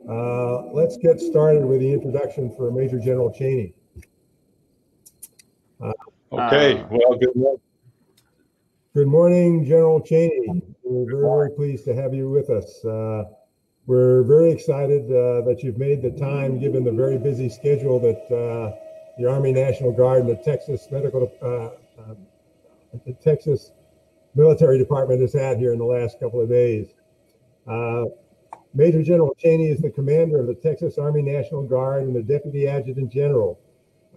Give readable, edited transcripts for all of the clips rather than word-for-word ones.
Let's get started with the introduction for Major General Cheney. Okay, well, good morning. Good morning, General Cheney. We're very pleased to have you with us. We're very excited that you've made the time, given the very busy schedule that the Army National Guard and the Texas Texas Military Department has had here in the last couple of days. Major General Cheney is the commander of the Texas Army National Guard and the Deputy Adjutant General,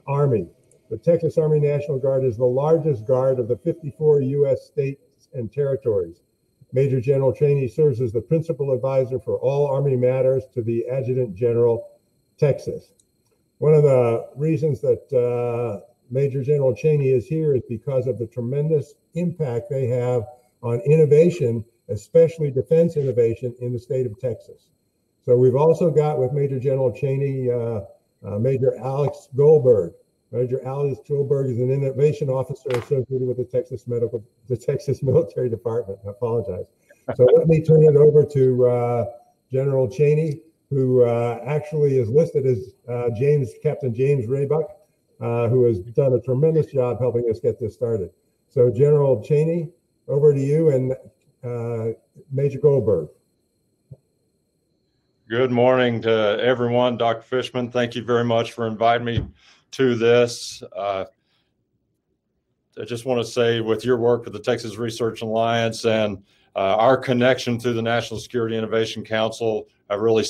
Army. The Texas Army National Guard is the largest guard of the 54 U.S. states and territories. Major General Cheney serves as the principal advisor for all Army matters to the Adjutant General, Texas. One of the reasons that Major General Cheney is here is because of the tremendous impact they have on innovation, especially defense innovation in the state of Texas. So we've also got with Major General Cheney, Major Alex Goldberg. Major Alex Goldberg is an innovation officer associated with the Texas Military Department. I apologize. So let me turn it over to General Cheney, who actually is listed as Captain James Raybuck, who has done a tremendous job helping us get this started. So General Cheney, over to you and Major Goldberg. Good morning to everyone. Dr. Fishman, thank you very much for inviting me to this. I just want to say, with your work with the Texas Research Alliance and our connection through the National Security Innovation Council, I really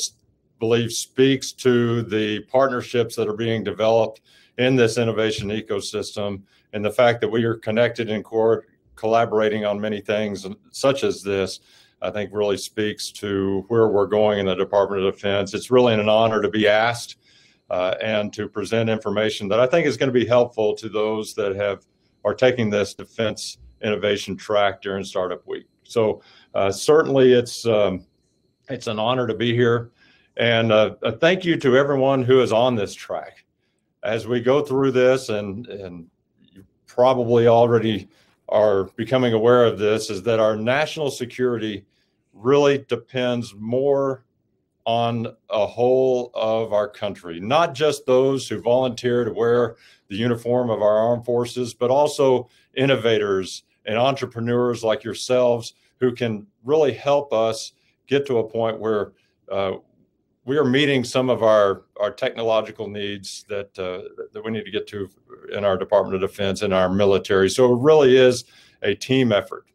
believe speaks to the partnerships that are being developed in this innovation ecosystem, and the fact that we are connected and collaborating on many things such as this, I think really speaks to where we're going in the Department of Defense. It's really an honor to be asked and to present information that I think is going to be helpful to those that are taking this defense innovation track during Startup Week. So certainly it's an honor to be here, and a thank you to everyone who is on this track. As we go through this, and you probably already are becoming aware of this, is that our national security really depends more on a whole of our country, not just those who volunteer to wear the uniform of our armed forces, but also innovators and entrepreneurs like yourselves who can really help us get to a point where we are meeting some of our technological needs that we need to get to in our Department of Defense and our military. So it really is a team effort.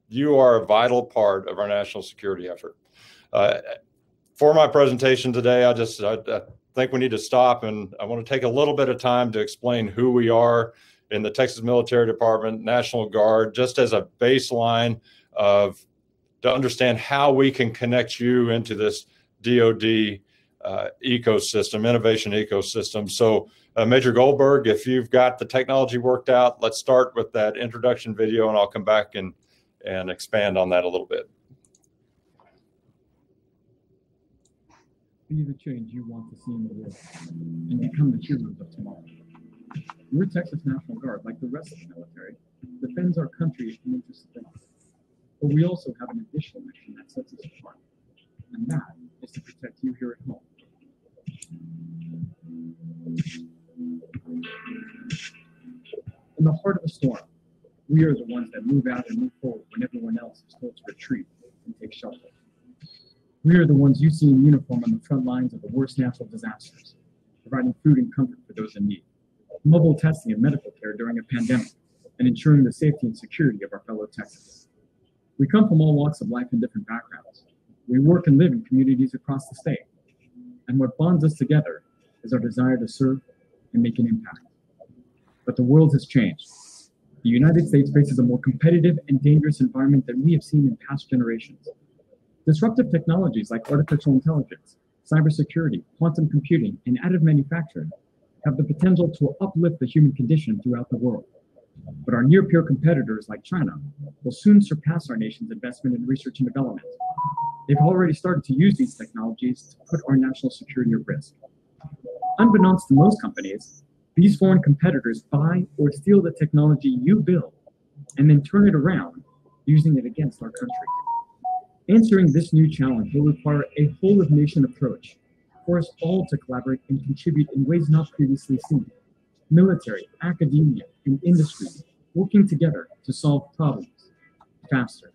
You are a vital part of our national security effort. For my presentation today, I think we need to stop, and I want to take a little bit of time to explain who we are in the Texas Military Department, National Guard, just as a baseline to understand how we can connect you into this DoD ecosystem, innovation ecosystem. So Major Goldberg, if you've got the technology worked out, let's start with that introduction video, and I'll come back and expand on that a little bit. Be the change you want to see in the world and become the heroes of tomorrow. Your Texas National Guard, like the rest of the military, defends our country in interest of things. But we also have an additional mission that sets us apart, and that is to protect you here at home. In the heart of a storm, we are the ones that move out and move forward when everyone else is told to retreat and take shelter. We are the ones you see in uniform on the front lines of the worst natural disasters, providing food and comfort for those in need, mobile testing and medical care during a pandemic, and ensuring the safety and security of our fellow Texans. We come from all walks of life and different backgrounds. We work and live in communities across the state. And what bonds us together is our desire to serve and make an impact. But the world has changed. The United States faces a more competitive and dangerous environment than we have seen in past generations. Disruptive technologies like artificial intelligence, cybersecurity, quantum computing, and additive manufacturing have the potential to uplift the human condition throughout the world. But our near-peer competitors like China will soon surpass our nation's investment in research and development. They've already started to use these technologies to put our national security at risk. Unbeknownst to most companies, these foreign competitors buy or steal the technology you build and then turn it around, using it against our country. Answering this new challenge will require a whole-of-nation approach for us all to collaborate and contribute in ways not previously seen. Military, academia, and industry working together to solve problems faster.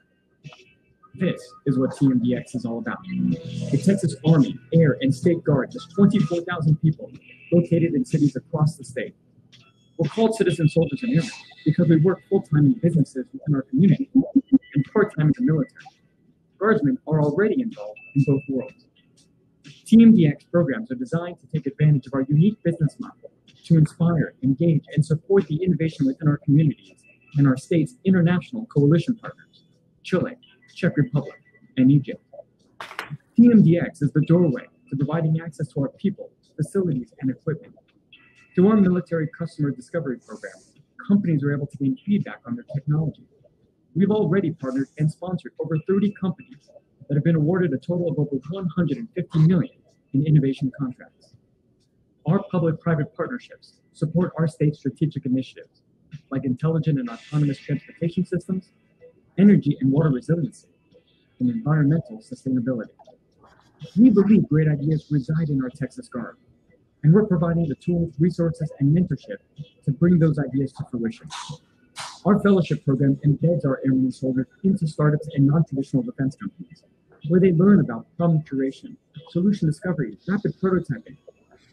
This is what TMDX is all about. The Texas Army, Air, and State Guard, just 24,000 people located in cities across the state. We're called citizen soldiers and airmen because we work full-time in businesses within our community and part-time in the military. Guardsmen are already involved in both worlds. TMDX programs are designed to take advantage of our unique business model to inspire, engage, and support the innovation within our communities and our state's international coalition partners, Chile, Czech Republic, and Egypt. TMDX is the doorway to providing access to our people, facilities, and equipment. Through our military customer discovery program, companies are able to gain feedback on their technology. We've already partnered and sponsored over 30 companies that have been awarded a total of over $150 million in innovation contracts. Our public-private partnerships support our state's strategic initiatives, like intelligent and autonomous transportation systems, energy and water resiliency, and environmental sustainability. We believe great ideas reside in our Texas Guard, and we're providing the tools, resources, and mentorship to bring those ideas to fruition. Our fellowship program embeds our airmen and soldiers into startups and non-traditional defense companies, where they learn about problem curation, solution discovery, rapid prototyping,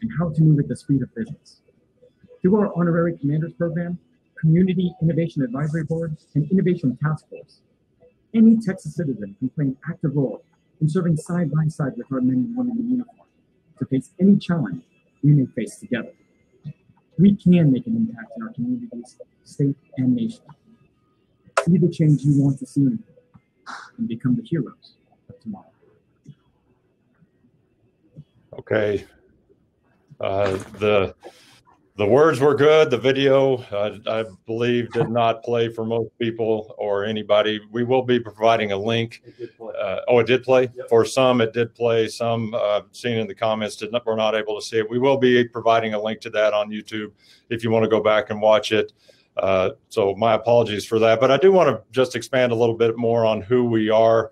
and how to move at the speed of business. Through our honorary commanders program, Community Innovation Advisory Board, and Innovation Task Force, any Texas citizen can play an active role in serving side by side with our men and women in uniform to face any challenge we may face together. We can make an impact in our communities, state, and nation. Be the change you want to see and become the heroes of tomorrow. Okay. The words were good. The video, I believe, did not play for most people or anybody. We will be providing a link. It did play. Oh, it did play? Yep. For some, it did play. Some, seen in the comments, were not able to see it. We will be providing a link to that on YouTube if you want to go back and watch it. So my apologies for that. But I do want to just expand a little bit more on who we are.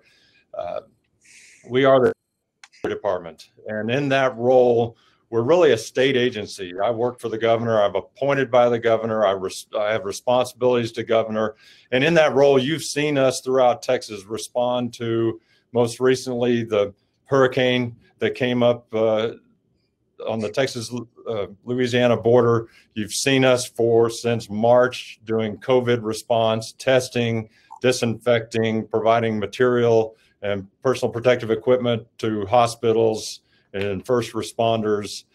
We are the department. And in that role, we're really a state agency. I work for the governor. I'm appointed by the governor. I have responsibilities to governor. And in that role, you've seen us throughout Texas respond to, most recently, the hurricane that came up on the Texas-Louisiana border. You've seen us since March doing COVID response, testing, disinfecting, providing material and personal protective equipment to hospitals and first responders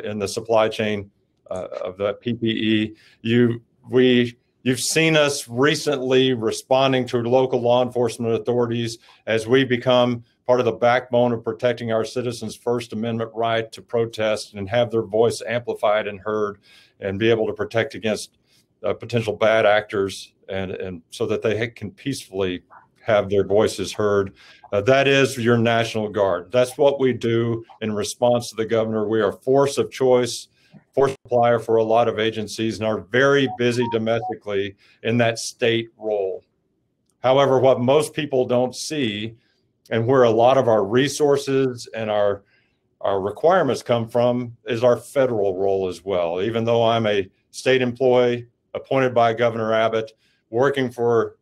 in the supply chain of that PPE. You've seen us recently responding to local law enforcement authorities as we become part of the backbone of protecting our citizens' First Amendment right to protest and have their voice amplified and heard and be able to protect against potential bad actors and so that they can peacefully have their voices heard. That is your National Guard. That's what we do in response to the governor. We are force of choice, force supplier for a lot of agencies and are very busy domestically in that state role. However, what most people don't see and where a lot of our resources and our requirements come from is our federal role as well. Even though I'm a state employee appointed by Governor Abbott, working for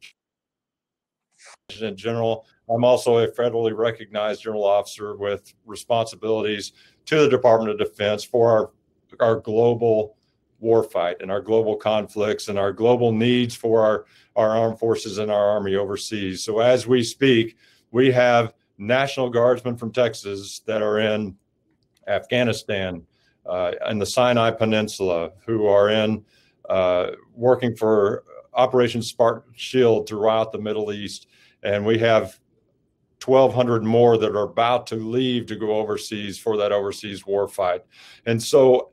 in general, I'm also a federally recognized general officer with responsibilities to the Department of Defense for our global warfight and our global conflicts and our global needs for our armed forces and our Army overseas. So as we speak, we have National Guardsmen from Texas that are in Afghanistan and the Sinai Peninsula, who are in working for Operation Spartan Shield throughout the Middle East. And we have 1,200 more that are about to leave to go overseas for that overseas warfight. And so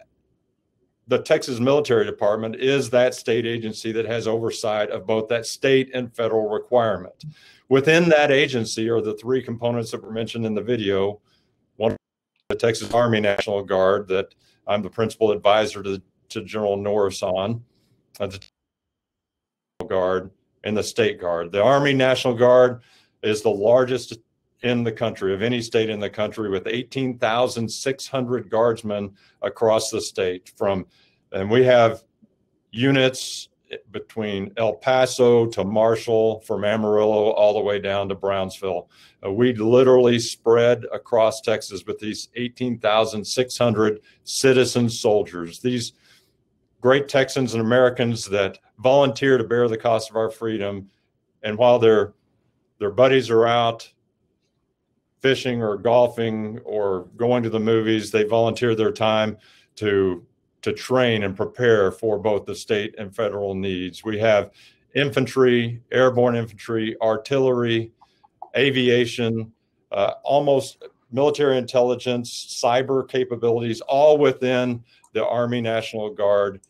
the Texas Military Department is that state agency that has oversight of both that state and federal requirement. Within that agency are the three components that were mentioned in the video. One, the Texas Army National Guard that I'm the principal advisor to General Norris on, the National Guard and the State Guard. The Army National Guard is the largest in the country, of any state in the country, with 18,600 guardsmen across the state and we have units between El Paso to Marshall, from Amarillo all the way down to Brownsville. We literally spread across Texas with these 18,600 citizen soldiers, these great Texans and Americans that volunteer to bear the cost of our freedom. And while their buddies are out fishing or golfing or going to the movies, they volunteer their time to train and prepare for both the state and federal needs. We have infantry, airborne infantry, artillery, aviation, almost military intelligence, cyber capabilities, all within the Army National Guard.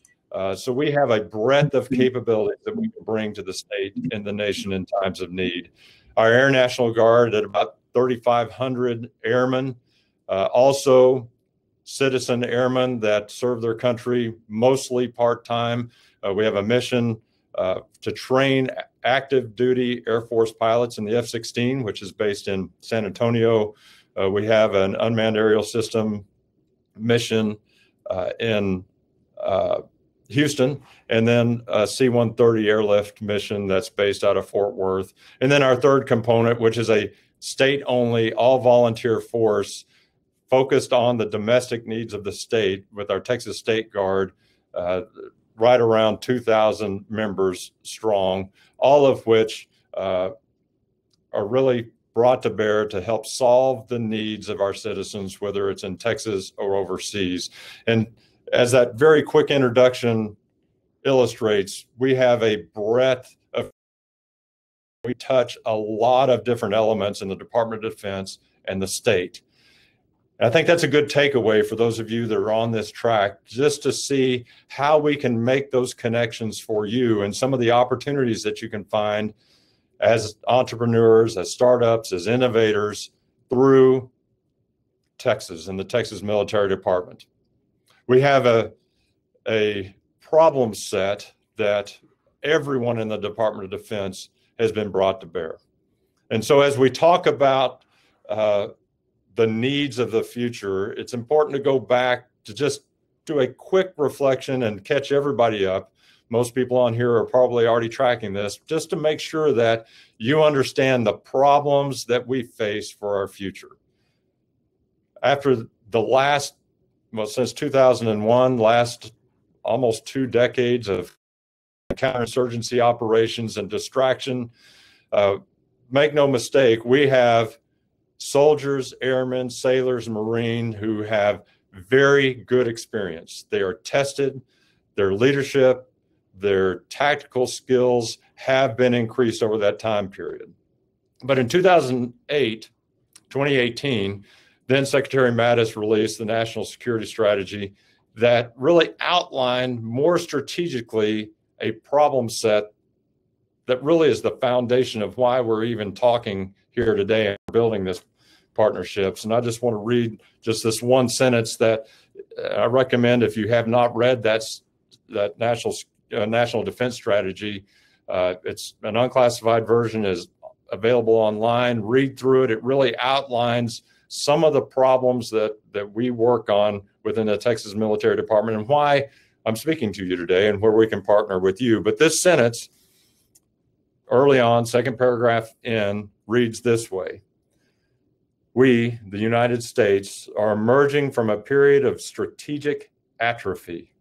So we have a breadth of capabilities that we can bring to the state and the nation in times of need. Our Air National Guard at about 3,500 airmen, also citizen airmen that serve their country mostly part-time. We have a mission to train active duty Air Force pilots in the F-16, which is based in San Antonio. We have an unmanned aerial system mission in Houston, and then a C-130 airlift mission that's based out of Fort Worth. And then our third component, which is a state-only, all-volunteer force focused on the domestic needs of the state, with our Texas State Guard, right around 2,000 members strong, all of which are really brought to bear to help solve the needs of our citizens, whether it's in Texas or overseas. And as that very quick introduction illustrates, we have a breadth of, we touch a lot of different elements in the Department of Defense and the state. And I think that's a good takeaway for those of you that are on this track, just to see how we can make those connections for you and some of the opportunities that you can find as entrepreneurs, as startups, as innovators through Texas and the Texas Military Department. We have a problem set that everyone in the Department of Defense has been brought to bear. And so as we talk about the needs of the future, it's important to go back to just do a quick reflection and catch everybody up. Most people on here are probably already tracking this, just to make sure that you understand the problems that we face for our future. After the last, well, since 2001, last almost 2 decades of counterinsurgency operations and distraction, make no mistake, we have soldiers, airmen, sailors, Marines who have very good experience. They are tested, their leadership, their tactical skills have been increased over that time period. But in 2018, then Secretary Mattis released the National Security Strategy that really outlined more strategically a problem set that really is the foundation of why we're even talking here today and building this partnerships. And I just want to read just this one sentence that I recommend if you have not read that National Defense Strategy. It's an unclassified version, is available online. Read through it. It really outlines some of the problems that we work on within the Texas Military Department and why I'm speaking to you today and where we can partner with you. But this sentence early on, second paragraph in, reads this way: we, the United States, are emerging from a period of strategic atrophy,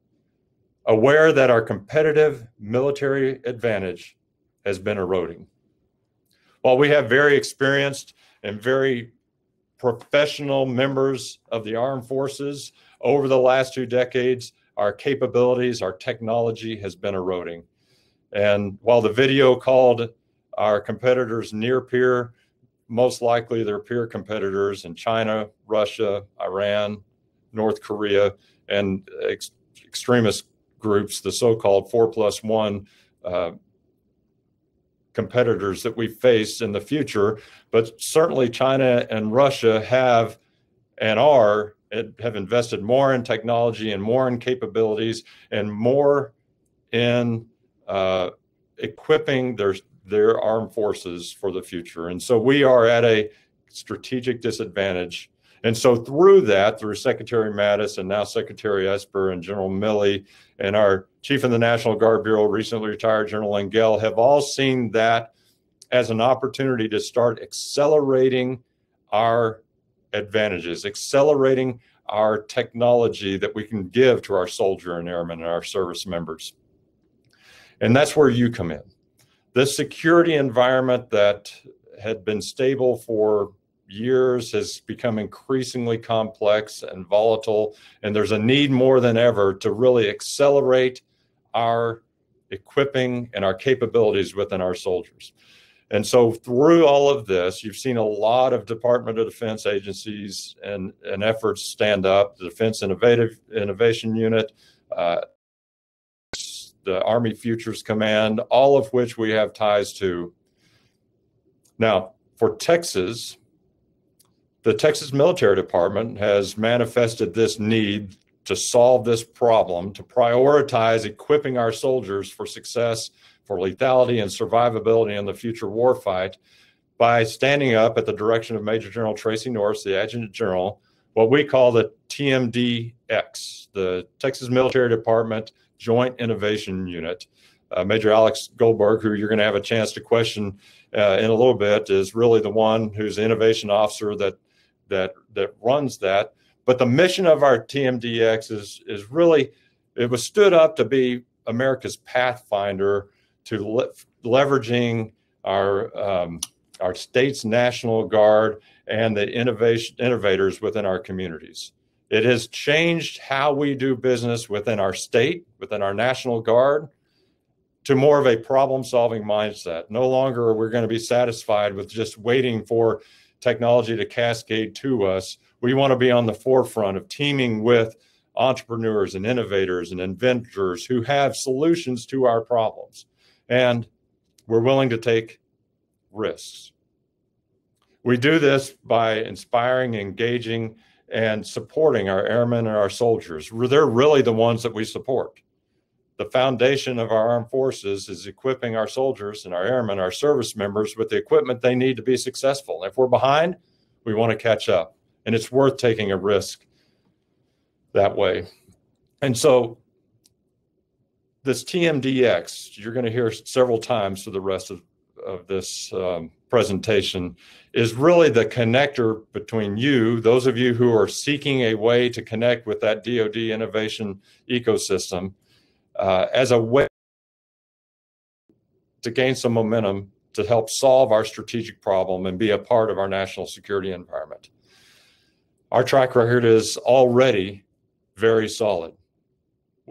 aware that our competitive military advantage has been eroding. While we have very experienced and very professional members of the armed forces, over the last 2 decades, our capabilities, our technology has been eroding. And while the video called our competitors near peer, most likely they're peer competitors in China, Russia, Iran, North Korea, and extremist groups, the so-called 4+1 competitors that we face in the future. But certainly China and Russia have invested more in technology and more in capabilities and more in equipping their armed forces for the future. And so we are at a strategic disadvantage. And so through Secretary Mattis and now Secretary Esper and General Milley and our Chief of the National Guard Bureau, recently retired General Engel, have all seen that as an opportunity to start accelerating our advantages, accelerating our technology that we can give to our soldier and airmen and our service members. And that's where you come in. This security environment that had been stable for years has become increasingly complex and volatile, and there's a need more than ever to really accelerate our equipping and our capabilities within our soldiers. And so through all of this, you've seen a lot of Department of Defense agencies and efforts stand up, the Defense Innovation Unit, the Army Futures Command, all of which we have ties to. Now, for Texas, the Texas Military Department has manifested this need to solve this problem, to prioritize equipping our soldiers for success, for lethality and survivability in the future warfight by standing up at the direction of Major General Tracy Norris, the Adjutant General, what we call the TMDX, the Texas Military Department Joint Innovation Unit. Major Alex Goldberg, who you're going to have a chance to question in a little bit, is really the one who's the innovation officer that runs that. But the mission of our TMDX is really, it was stood up to be America's pathfinder to leveraging our state's National Guard and the innovators within our communities. It has changed how we do business within our state, within our National Guard, to more of a problem-solving mindset. No longer are we going to be satisfied with just waiting for technology to cascade to us. We want to be on the forefront of teaming with entrepreneurs and innovators and inventors who have solutions to our problems. And we're willing to take risks. We do this by inspiring, engaging, and supporting our airmen and our soldiers. They're really the ones that we support. The foundation of our armed forces is equipping our soldiers and our airmen, our service members, with the equipment they need to be successful. If we're behind, we want to catch up. And it's worth taking a risk that way. And so this TMDX, you're going to hear several times for the rest of this presentation, is really the connector between you, those of you who are seeking a way to connect with that DoD innovation ecosystem, as a way to gain some momentum to help solve our strategic problem and be a part of our national security environment. Our track record is already very solid.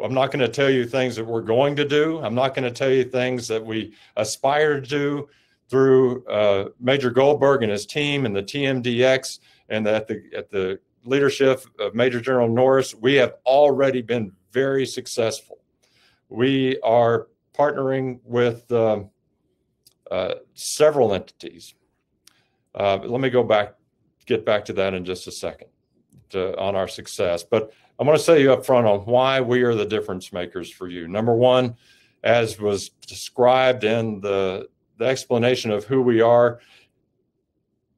I'm not going to tell you things that we're going to do. I'm not going to tell you things that we aspire to do through Major Goldberg and his team and the TMDX, and at the leadership of Major General Norris. We have already been very successful. We are partnering with several entities. Let me get back to that in just a second on our success. But I'm going to say you up front on why we are the difference makers for you. Number one, as was described in the explanation of who we are,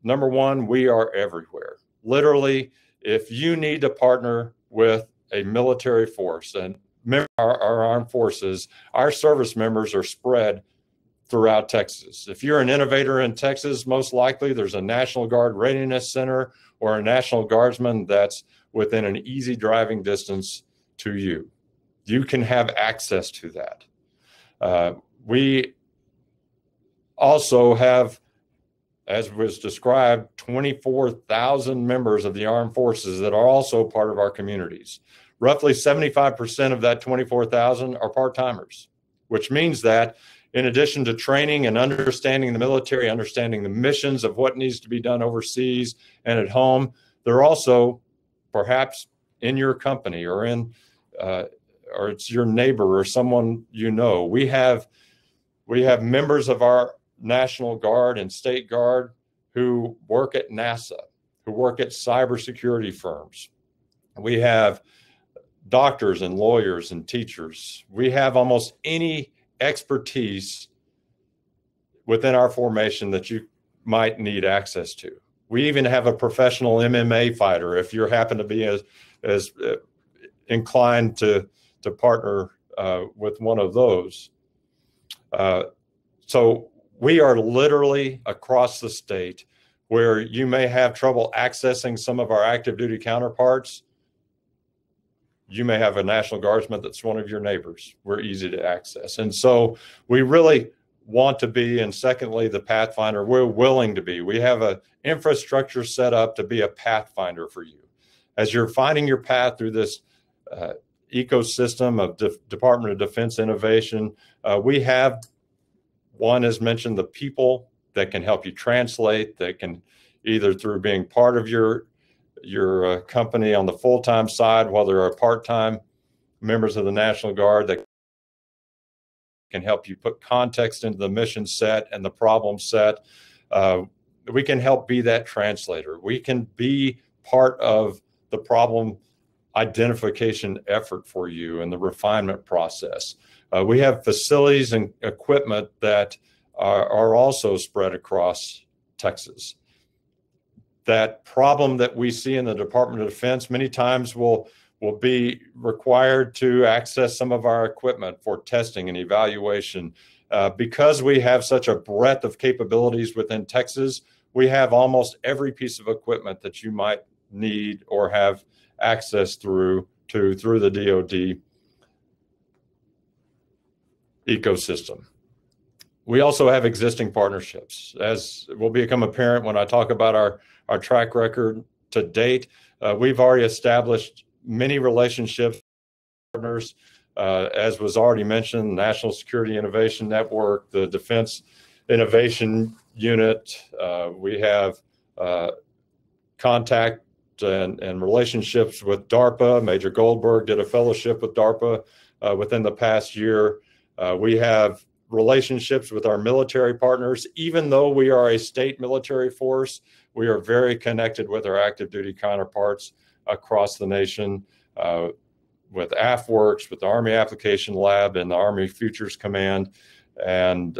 number one, we are everywhere. Literally, if you need to partner with a military force and our armed forces, our service members are spread throughout Texas. If you're an innovator in Texas, most likely there's a National Guard Readiness Center or a National Guardsman that's within an easy driving distance to you. You can have access to that. We also have, as was described, 24,000 members of the armed forces that are also part of our communities. Roughly 75% of that 24,000 are part-timers, which means that in addition to training and understanding the military, understanding the missions of what needs to be done overseas and at home, they're also perhaps in your company or or it's your neighbor or someone you know. We have members of our National Guard and State Guard who work at NASA, who work at cybersecurity firms. We have doctors and lawyers and teachers. We have almost any expertise within our formation that you might need access to. We even have a professional MMA fighter if you happen to be as inclined to partner with one of those. So we are literally across the state where you may have trouble accessing some of our active duty counterparts. You may have a National Guardsman that's one of your neighbors. We're easy to access. And so we really want to be, and secondly, the Pathfinder, we're willing to be. We have an infrastructure set up to be a Pathfinder for you. As you're finding your path through this ecosystem of Department of Defense innovation, we have, one, as mentioned, the people that can help you translate, that can either through being part of your company on the full-time side, while there are part-time members of the National Guard that can help you put context into the mission set and the problem set. We can help be that translator. We can be part of the problem identification effort for you and the refinement process. We have facilities and equipment that are also spread across Texas. That problem that we see in the Department of Defense many times will be required to access some of our equipment for testing and evaluation. Because we have such a breadth of capabilities within Texas, we have almost every piece of equipment that you might need or have access through the DoD ecosystem. We also have existing partnerships, as will become apparent when I talk about our track record to date. We've already established many relationships with partners, as was already mentioned, National Security Innovation Network, the Defense Innovation Unit. We have contact and relationships with DARPA. Major Goldberg did a fellowship with DARPA within the past year. We have relationships with our military partners. Even though we are a state military force, we are very connected with our active duty counterparts across the nation, with AFWorks, with the Army Application Lab and the Army Futures Command, and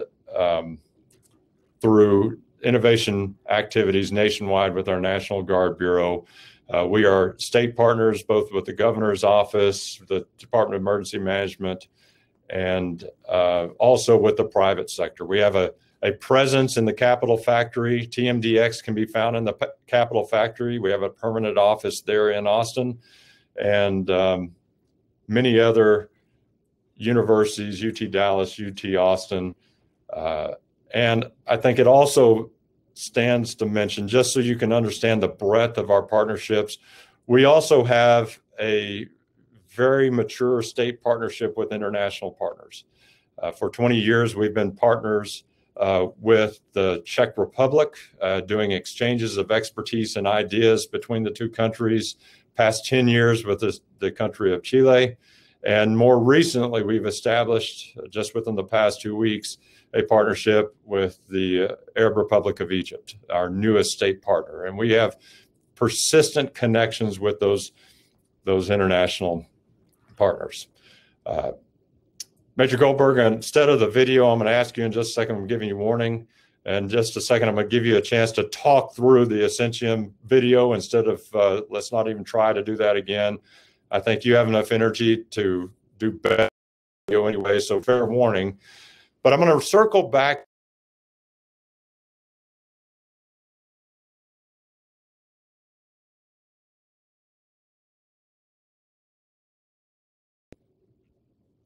through innovation activities nationwide with our National Guard Bureau. We are state partners both with the governor's office, the Department of Emergency Management, and also with the private sector. We have a presence in the Capitol Factory. TMDX can be found in the Capitol Factory. We have a permanent office there in Austin, and many other universities, UT Dallas, UT Austin. And I think it also stands to mention, just so you can understand the breadth of our partnerships, we also have a very mature state partnership with international partners. For 20 years, we've been partners with the Czech Republic, doing exchanges of expertise and ideas between the two countries. Past 10 years with the country of Chile. And more recently, we've established, just within the past 2 weeks, a partnership with the Arab Republic of Egypt, our newest state partner. And we have persistent connections with those international partners. Major Goldberg, instead of the video, I'm going to ask you in just a second, I'm giving you warning. In just a second, I'm going to give you a chance to talk through the Ascensium video instead of, let's not even try to do that again. I think you have enough energy to do better anyway, so fair warning. But I'm going to circle back.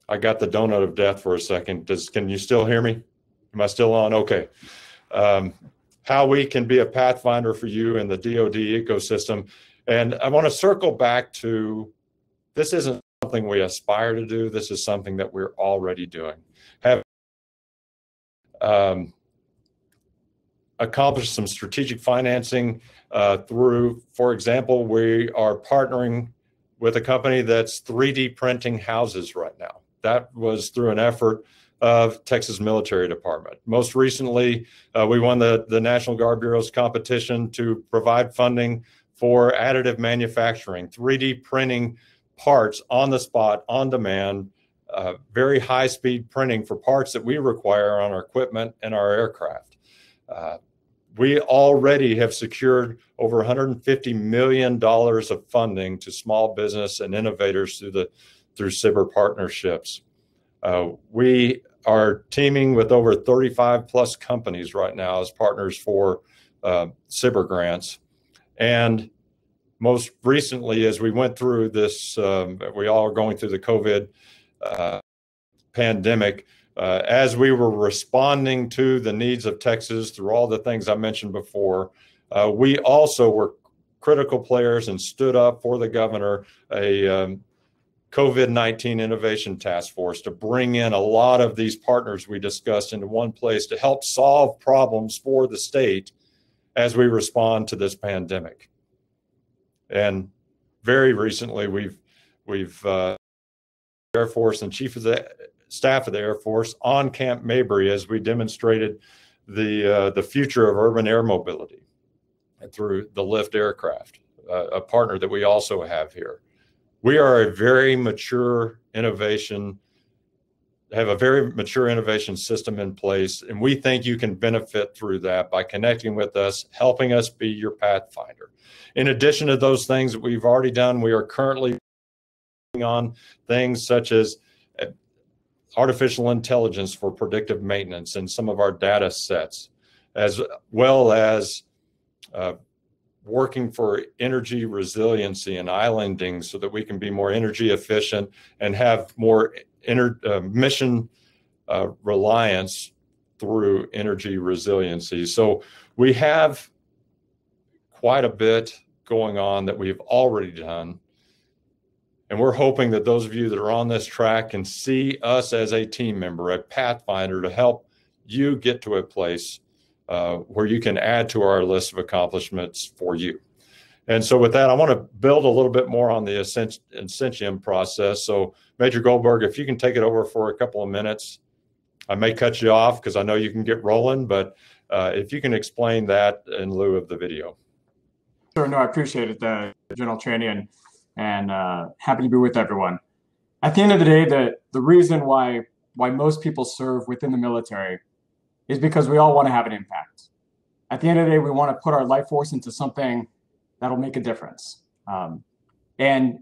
I got the donut of death for a second. Can you still hear me? Am I still on? Okay. How we can be a pathfinder for you in the DoD ecosystem. And I want to circle back to, this isn't something we aspire to do. This is something that we're already doing. Have accomplished some strategic financing through, for example, we are partnering with a company that's 3D printing houses right now. That was through an effort of Texas Military Department. Most recently, we won the National Guard Bureau's competition to provide funding for additive manufacturing, 3D printing parts on the spot, on demand, very high-speed printing for parts that we require on our equipment and our aircraft. we already have secured over $150 million of funding to small business and innovators through SBIR partnerships. We are teaming with over 35 plus companies right now as partners for SBIR grants. And most recently, as we went through this, we all are going through the COVID pandemic, as we were responding to the needs of Texas through all the things I mentioned before, we also were critical players and stood up for the governor a COVID-19 Innovation Task Force to bring in a lot of these partners we discussed into one place to help solve problems for the state as we respond to this pandemic. And very recently, we've Air Force and Chief of the Staff of the Air Force on Camp Mabry as we demonstrated the future of urban air mobility through the Lift aircraft, a partner that we also have here. We are a very mature innovation, have a very mature innovation system in place, and we think you can benefit through that by connecting with us, helping us be your pathfinder. In addition to those things that we've already done, we are currently working on things such as artificial intelligence for predictive maintenance in some of our data sets, as well as working for energy resiliency and islanding so that we can be more energy efficient and have more mission reliance through energy resiliency. So we have quite a bit going on that we've already done. And we're hoping that those of you that are on this track can see us as a team member, a pathfinder to help you get to a place where you can add to our list of accomplishments for you. And so with that, I want to build a little bit more on the Incentium process. So Major Goldberg, if you can take it over for a couple of minutes, I may cut you off because I know you can get rolling, but if you can explain that in lieu of the video. Sure, no, I appreciate it, General Chaney, and happy to be with everyone. At the end of the day, the reason why most people serve within the military is because we all want to have an impact. At the end of the day, we want to put our life force into something that'll make a difference. And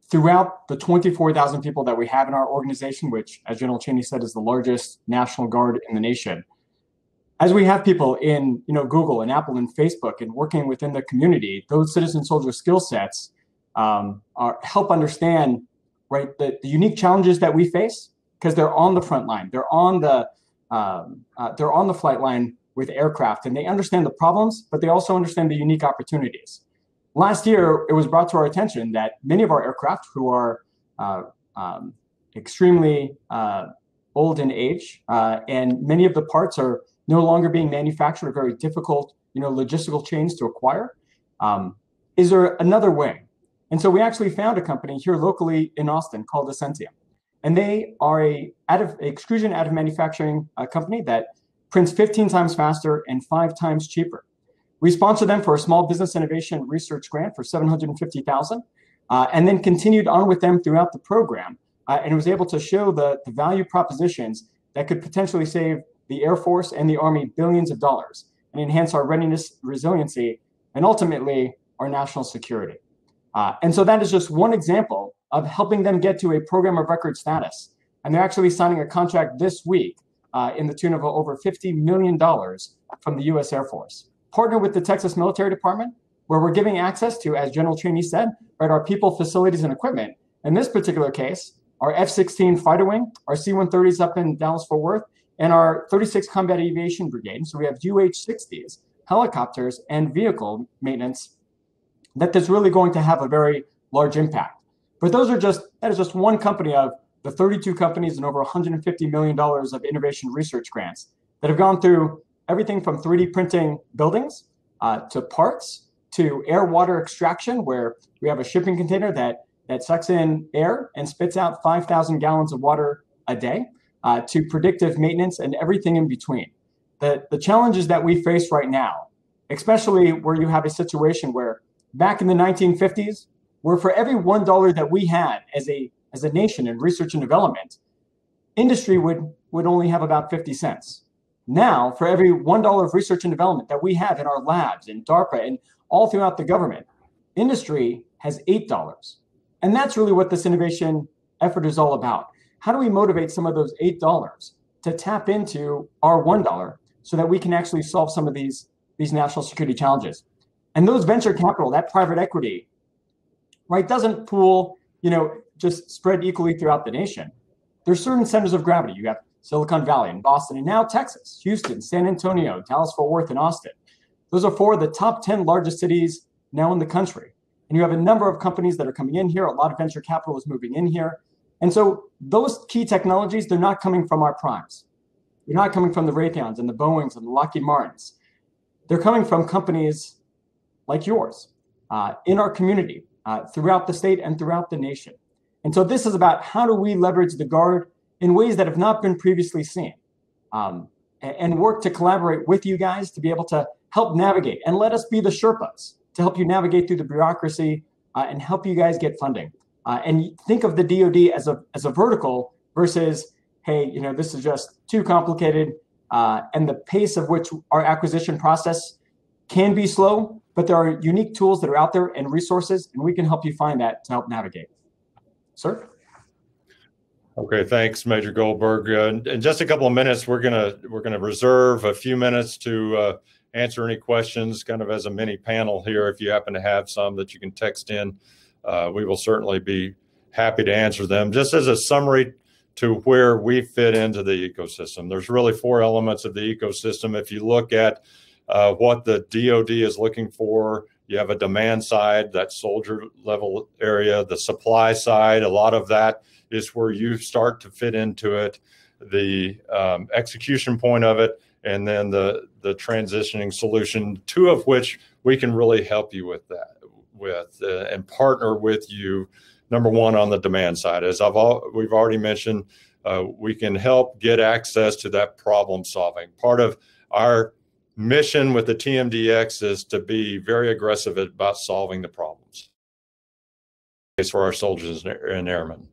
throughout the 24,000 people that we have in our organization, which, as General Chaney said, is the largest National Guard in the nation, as we have people in Google and Apple and Facebook and working within the community, those citizen soldier skill sets help understand, right, the unique challenges that we face, because they're on the front line, they're on the flight line with aircraft, and they understand the problems, but they also understand the unique opportunities. Last year, it was brought to our attention that many of our aircraft, who are extremely old in age, and many of the parts are no longer being manufactured, very difficult, logistical chains to acquire. Is there another way? And so we actually found a company here locally in Austin called Incentium. And they are a extrusion additive manufacturing company that prints 15 times faster and 5 times cheaper. We sponsored them for a small business innovation research grant for $750,000, and then continued on with them throughout the program, and was able to show the value propositions that could potentially save the Air Force and the Army billions of dollars and enhance our readiness, resiliency, and ultimately our national security. And so that is just one example of helping them get to a program of record status. And they're actually signing a contract this week in the tune of over $50 million from the U.S. Air Force. Partner with the Texas Military Department, where we're giving access to, as General Chaney said, right, our people, facilities, and equipment. In this particular case, our F-16 fighter wing, our C-130s up in Dallas-Fort Worth, and our 36th Combat Aviation Brigade. So we have UH-60s, helicopters, and vehicle maintenance that's really going to have a very large impact. But that is just one company of the 32 companies and over $150 million of innovation research grants that have gone through everything from 3D printing buildings to parts to air water extraction, where we have a shipping container that sucks in air and spits out 5,000 gallons of water a day, to predictive maintenance and everything in between. The challenges that we face right now, especially where you have a situation where back in the 1950s, where for every $1 that we had as a nation in research and development, industry would only have about 50 cents. Now, for every $1 of research and development that we have in our labs, in DARPA, and all throughout the government, industry has $8. And that's really what this innovation effort is all about. How do we motivate some of those $8 to tap into our $1 so that we can actually solve some of these national security challenges? And those venture capital, that private equity, right, doesn't pool, just spread equally throughout the nation. There's certain centers of gravity. You have Silicon Valley and Boston, and now Texas, Houston, San Antonio, Dallas-Fort Worth, and Austin. Those are 4 of the top 10 largest cities now in the country. And you have a number of companies that are coming in here. A lot of venture capital is moving in here. And so those key technologies, they're not coming from our primes. They're not coming from the Raytheons and the Boeings and the Lockheed Martins. They're coming from companies like yours in our community, throughout the state and throughout the nation. And so this is about how do we leverage the Guard in ways that have not been previously seen, and work to collaborate with you guys to be able to help navigate and let us be the Sherpas to help you navigate through the bureaucracy and help you guys get funding. And think of the DoD as a vertical versus, hey, this is just too complicated, and the pace of which our acquisition process can be slow, but there are unique tools that are out there and resources, and we can help you find that to help navigate. Sir? Okay, thanks, Major Goldberg. In just a couple of minutes, we're gonna reserve a few minutes to answer any questions, kind of as a mini panel here. If you happen to have some that you can text in, we will certainly be happy to answer them. Just as a summary to where we fit into the ecosystem, there's really 4 elements of the ecosystem. If you look at what the DoD is looking for, you have a demand side, that soldier level area, the supply side, a lot of that is where you start to fit into it, the execution point of it, and then the transitioning solution, 2 of which we can really help you with that, and partner with you. Number 1, on the demand side, as we've already mentioned, we can help get access to that problem solving. Part of our mission with the TMDX is to be very aggressive about solving the problems for our soldiers and airmen.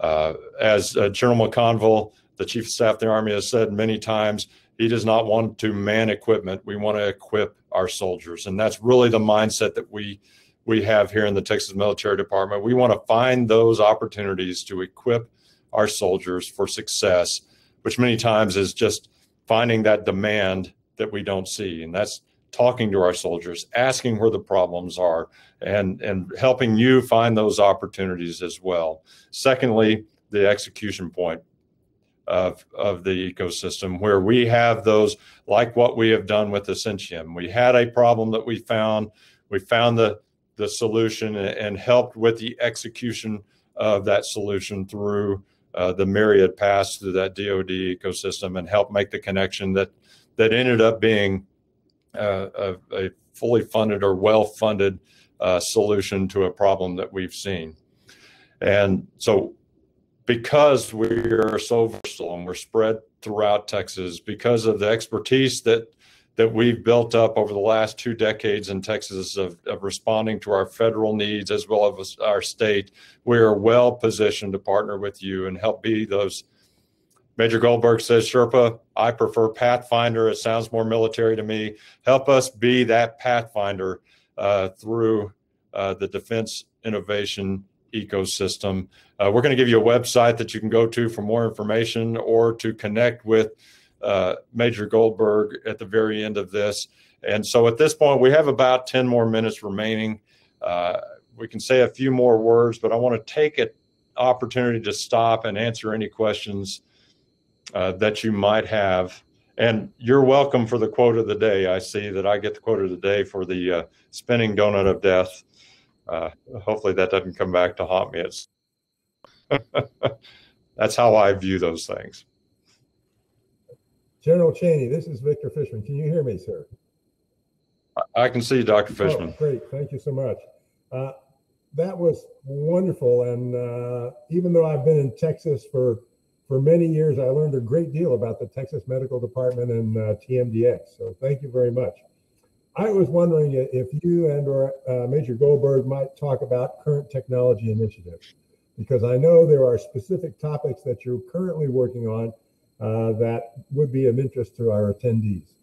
As General McConville, the Chief of Staff of the Army, has said many times, he does not want to man equipment. We want to equip our soldiers. And that's really the mindset that we have here in the Texas Military Department. We want to find those opportunities to equip our soldiers for success, which many times is just finding that demand that we don't see. And that's talking to our soldiers, asking where the problems are, and helping you find those opportunities as well. Secondly, the execution point of the ecosystem, where we have those, like what we have done with Ascension. We had a problem that we found the solution and helped with the execution of that solution through the myriad paths through that DoD ecosystem, and helped make the connection that ended up being a fully funded or well-funded solution to a problem that we've seen. And so because we are so versatile and we're spread throughout Texas, because of the expertise that we've built up over the last 2 decades in Texas of responding to our federal needs as well as our state, we are well positioned to partner with you and help be those. Major Goldberg says, Sherpa, I prefer Pathfinder. It sounds more military to me. Help us be that Pathfinder through the defense innovation ecosystem. We're going to give you a website that you can go to for more information or to connect with Major Goldberg at the very end of this. And so at this point, we have about 10 more minutes remaining. We can say a few more words, but I want to take an opportunity to stop and answer any questions that you might have. And you're welcome for the quote of the day. I see that I get the quote of the day for the spinning donut of death. Hopefully that doesn't come back to haunt me. That's how I view those things. General Cheney, this is Victor Fishman. Can you hear me, sir? I can see you, Dr. Fishman. Oh, great. Thank you so much. That was wonderful. And even though I've been in Texas for many years, I learned a great deal about the Texas Medical Department and TMDX. So thank you very much. I was wondering if you and or Major Goldberg might talk about current technology initiatives, because I know there are specific topics that you're currently working on that would be of interest to our attendees.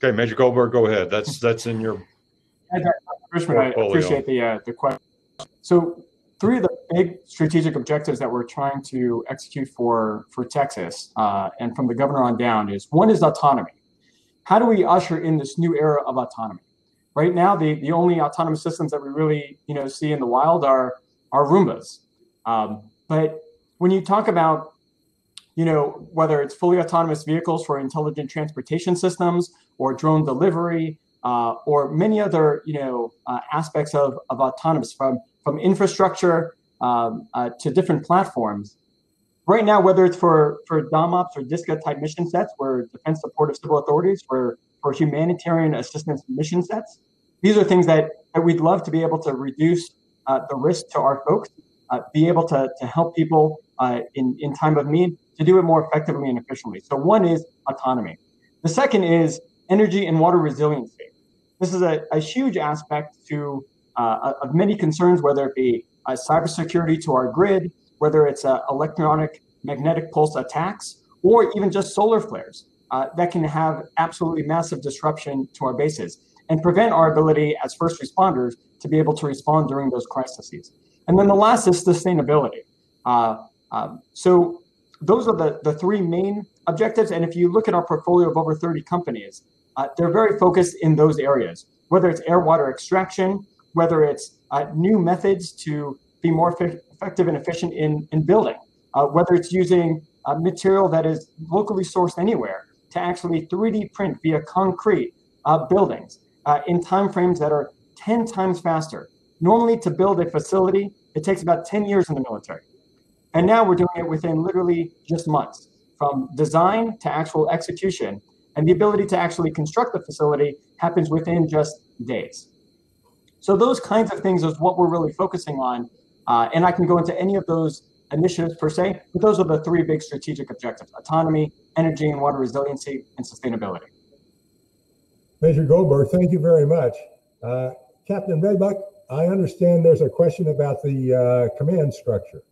Okay, Major Goldberg, go ahead. That's in your Richmond, I appreciate the question. So 3 of the big strategic objectives that we're trying to execute for Texas and from the governor on down is, one is autonomy. How do we usher in this new era of autonomy? Right now, the only autonomous systems that we really see in the wild are Roombas. But when you talk about whether it's fully autonomous vehicles for intelligent transportation systems or drone delivery or many other aspects of autonomous from infrastructure to different platforms. Right now, whether it's for DOMOPS or DISCA type mission sets, where Defense Supportive Civil Authorities for humanitarian assistance mission sets, these are things that we'd love to be able to reduce the risk to our folks, be able to help people in time of need, to do it more effectively and efficiently. So one is autonomy. The second is energy and water resiliency. This is a huge aspect of many concerns, whether it be cybersecurity to our grid, whether it's electronic magnetic pulse attacks, or even just solar flares that can have absolutely massive disruption to our bases and prevent our ability as first responders to be able to respond during those crises. And then the last is sustainability. So those are the 3 main objectives. And if you look at our portfolio of over 30 companies, they're very focused in those areas, whether it's air water extraction, whether it's new methods to be more effective and efficient in building, whether it's using material that is locally sourced anywhere to actually 3D print via concrete buildings in timeframes that are 10 times faster. Normally, to build a facility, it takes about 10 years in the military. And now we're doing it within literally just months, from design to actual execution. And the ability to actually construct the facility happens within just days. So those kinds of things is what we're really focusing on. And I can go into any of those initiatives per se, but those are the 3 big strategic objectives: autonomy, energy and water resiliency, and sustainability. Major Goldberg, thank you very much. Captain Raybuck, I understand there's a question about the command structure.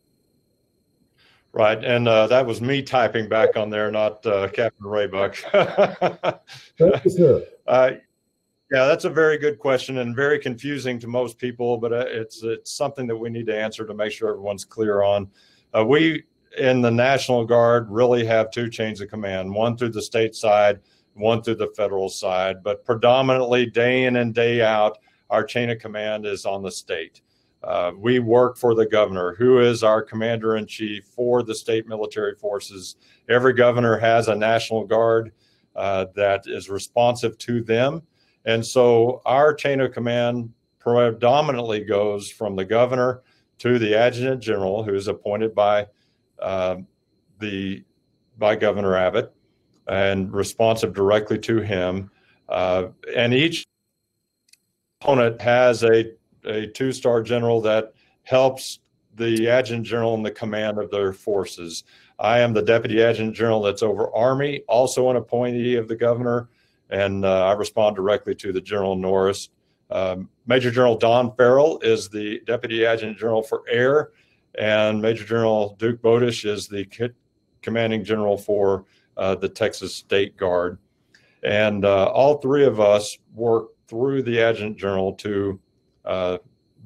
Right, and that was me typing back on there, not Captain Raybuck. Thank you, sir. Yeah, that's a very good question and very confusing to most people, but it's something that we need to answer to make sure everyone's clear on. We in the National Guard really have 2 chains of command, one through the state side, one through the federal side, but predominantly day in and day out, our chain of command is on the state. We work for the governor, who is our commander-in-chief for the state military forces. Every governor has a National Guard that is responsive to them. And so our chain of command predominantly goes from the governor to the adjutant general, who is appointed by Governor Abbott and responsive directly to him. And each component has a 2-star general that helps the adjutant general in the command of their forces. I am the deputy adjutant general that's over Army, also an appointee of the governor, and I respond directly to the General Norris. Major General Don Farrell is the deputy adjutant general for Air, and Major General Duke Bodish is the commanding general for the Texas State Guard. And all 3 of us work through the adjutant general to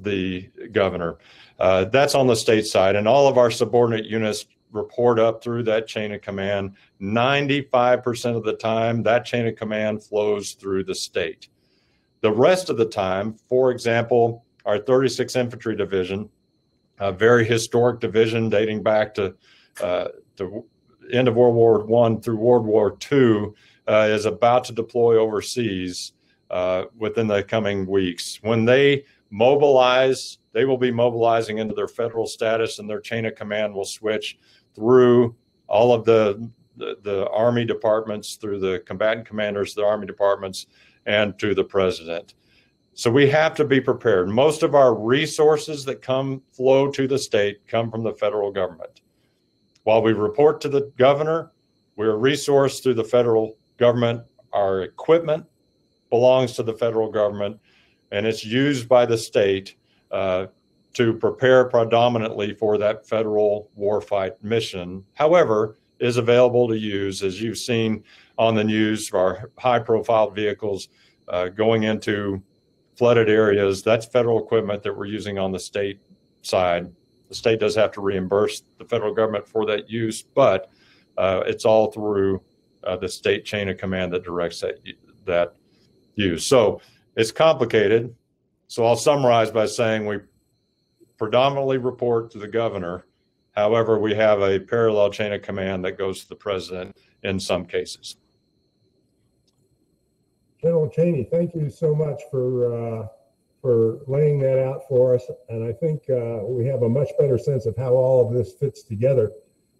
the governor. That's on the state side, and all of our subordinate units report up through that chain of command. 95% of the time, that chain of command flows through the state. The rest of the time, for example, our 36th Infantry Division, a very historic division dating back to the end of World War I through World War II, is about to deploy overseas within the coming weeks. When they mobilize, they will be mobilizing into their federal status, and their chain of command will switch through all of the Army departments, through the combatant commanders, the Army departments, and to the president. So we have to be prepared. Most of our resources that flow to the state come from the federal government. While we report to the governor, we're resourced through the federal government. Our equipment belongs to the federal government, and it's used by the state to prepare predominantly for that federal warfight mission. However, is available to use, as you've seen on the news, for our high-profile vehicles going into flooded areas. That's federal equipment that we're using on the state side. The state does have to reimburse the federal government for that use, but it's all through the state chain of command that directs that use. So it's complicated. So I'll summarize by saying we predominantly report to the governor. However, we have a parallel chain of command that goes to the president in some cases. General Cheney, thank you so much for laying that out for us. And I think we have a much better sense of how all of this fits together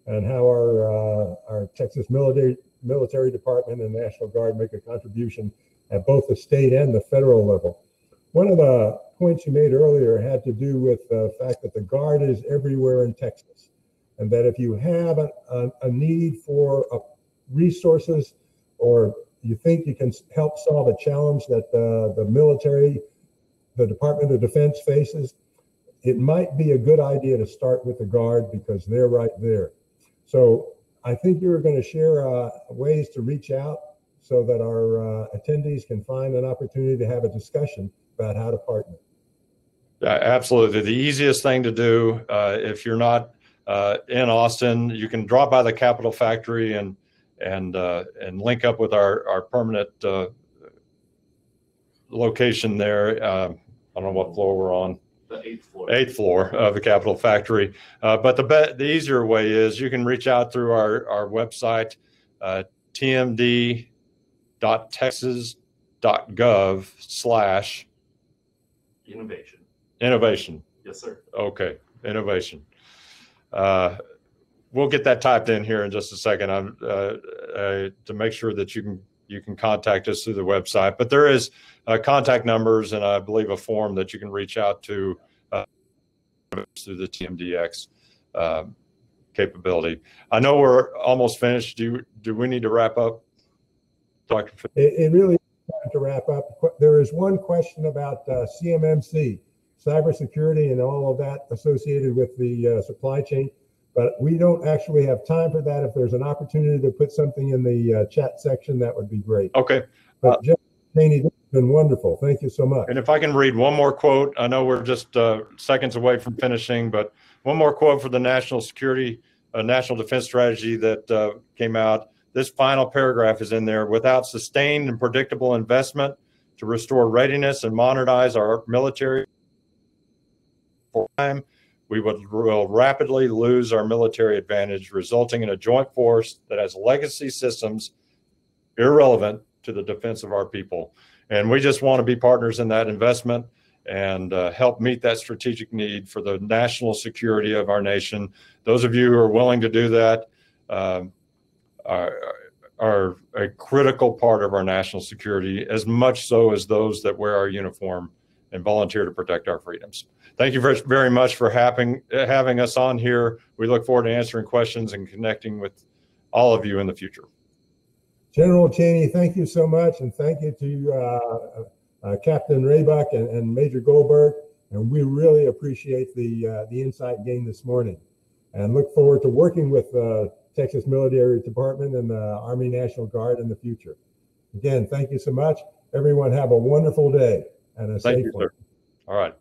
and how our Texas military department and National Guard make a contribution at both the state and the federal level. One of the points you made earlier had to do with the fact that the Guard is everywhere in Texas, and that if you have a need for resources, or you think you can help solve a challenge that the military, the Department of Defense faces, it might be a good idea to start with the Guard because they're right there. So I think you're going to share ways to reach out so that our attendees can find an opportunity to have a discussion about how to partner. Absolutely. The easiest thing to do, if you're not in Austin, you can drop by the Capitol Factory and link up with our permanent location there. I don't know what floor we're on. The 8th floor. 8th floor of the Capitol Factory. But the easier way is you can reach out through our website, tmd.texas.gov/. Innovation. Yes, sir. Okay, innovation. We'll get that typed in here in just a second to make sure that you can contact us through the website. But there is contact numbers and I believe a form that you can reach out to through the TMDX capability. I know we're almost finished. Do we need to wrap up, Dr. It really is time to wrap up. There is one question about CMMC, cybersecurity and all of that associated with the supply chain, but we don't actually have time for that. If there's an opportunity to put something in the chat section, that would be great. Okay. But Jeff Cheney, this has been wonderful. Thank you so much. And if I can read one more quote, I know we're just seconds away from finishing, but one more quote for the national security, national defense strategy that came out. This final paragraph is in there. Without sustained and predictable investment to restore readiness and modernize our military, for time, we will rapidly lose our military advantage, resulting in a joint force that has legacy systems irrelevant to the defense of our people. And we just want to be partners in that investment and help meet that strategic need for the national security of our nation. Those of you who are willing to do that are a critical part of our national security, as much so as those that wear our uniform and volunteer to protect our freedoms. Thank you very much for having us on here. We look forward to answering questions and connecting with all of you in the future. General Cheney, thank you so much. And thank you to Captain Raybuck and Major Goldberg. And we really appreciate the insight gained this morning and look forward to working with Texas Military Department and the Army National Guard in the future. Again, thank you so much. Everyone have a wonderful day and a safe one. Thank you, sir. All right.